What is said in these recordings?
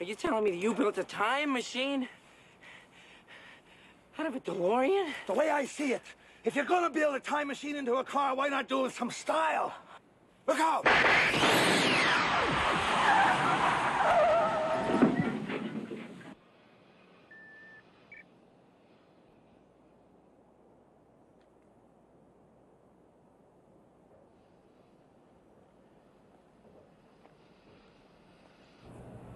Are you telling me that you built a time machine out of a DeLorean? The way I see it, if you're gonna build a time machine into a car, why not do it with some style? Look out!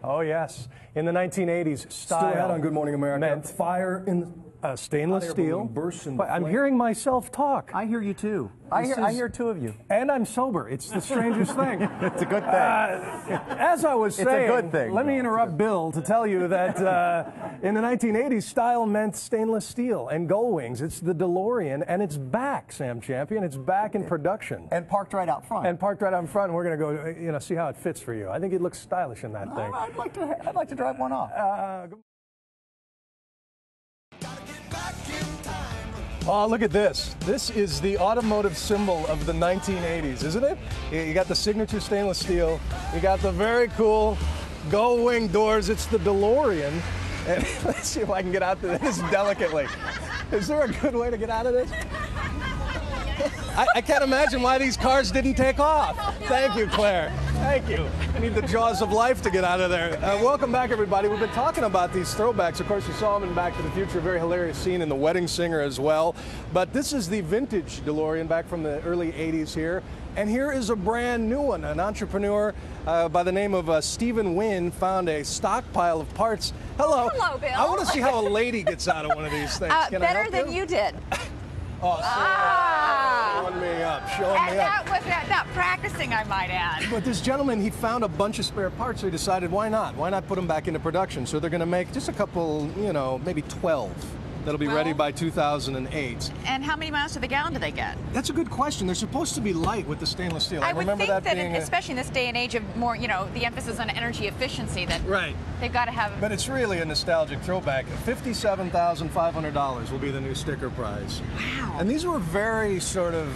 Oh, yes. In the 1980s, style. Still ahead on Good Morning America. Meant fire in the stainless steel. But I'm hearing myself talk. I hear you too. I hear two of you. And I'm sober. It's the strangest thing. It's a good thing. As I was saying, it's a good thing. Let me interrupt Bill to tell you that in the 1980s, style meant stainless steel and gull wings. It's the DeLorean, and it's back, Sam Champion. It's back in production. And parked right out front. And parked right out front. And we're going to go, see how it fits for you. I think it looks stylish in that thing. I'd like to drive one off. Oh, look at this. This is the automotive symbol of the 1980s, isn't it? You got the signature stainless steel. You got the very cool gull wing doors. It's the DeLorean. And let's see if I can get out of this delicately. Is there a good way to get out of this? I can't imagine why these cars didn't take off. Thank you, Claire. Thank you. I need the jaws of life to get out of there. Welcome back, everybody. We've been talking about these throwbacks. Of course, you saw them in Back to the Future. Very hilarious scene in The Wedding Singer as well. But this is the vintage DeLorean back from the early 80s here. And here is a brand new one. An entrepreneur by the name of Stephen Wynn found a stockpile of parts. Hello. Hello, Bill. I want to see how a lady gets out of one of these things. Can I better help than you did. Oh, showing me up, showing me up. That was not practicing, I might add. But this gentleman, he found a bunch of spare parts, so he decided, why not? Why not put them back into production? So they're going to make just a couple, maybe 12. That'll be ready by 2008. And how many miles to the gallon do they get? That's a good question. They're supposed to be light with the stainless steel. I would remember think that, being especially in this day and age of more, the emphasis on energy efficiency, that they've got to have. But it's really a nostalgic throwback. $57,500 will be the new sticker prize. Wow. And these were very sort of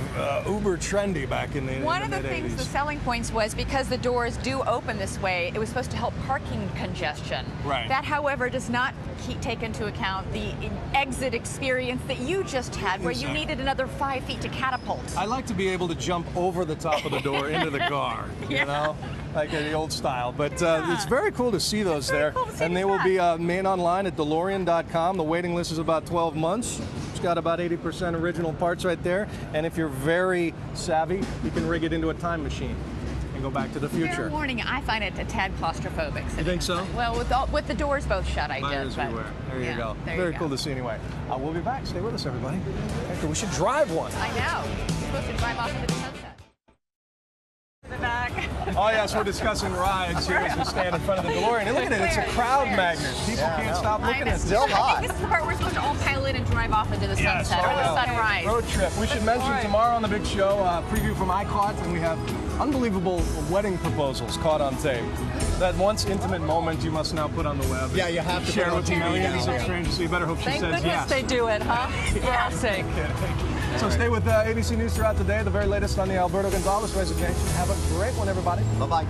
uber trendy back in the One of the mid-80s. things, the selling points was because the doors do open this way, it was supposed to help parking congestion. Right. That, however, does not take into account the exit experience that you just had, where you needed another 5 feet to catapult. I like to be able to jump over the top of the door into the car, you know, like the old style. But it's very cool to see those there. Cool to see and they will be made online at DeLorean.com. The waiting list is about 12 months. It's got about 80% original parts right there. And if you're very savvy, you can rig it into a time machine and go back to the future. Fair warning, I find it a tad claustrophobic. You think so? Well, with the doors both shut, I did. There you go. There Very you cool go. to see anyway. We'll be back. Stay with us, everybody. We should drive one. I know. You're supposed to drive off into the sunset. The back. Oh, yes, we're discussing rides here as we stand in front of the DeLorean. And look at it, it's a crowd magnet. People can't stop looking at it. Still hot. I think this is the part we're supposed to all pile in and drive off into the sunset or the sunrise. Road trip. We should mention tomorrow on the big show, preview from iCaught, and we have unbelievable wedding proposals caught on tape. That once intimate moment you must now put on the web. Yeah, you have to share with millions of Yeah. strangers, so you better hope she Thank says goodness yes. they do it, huh? For our sake. So stay with ABC News throughout the day, the very latest on the Alberto Gonzalez resignation. Have a great one, everybody. Bye-bye.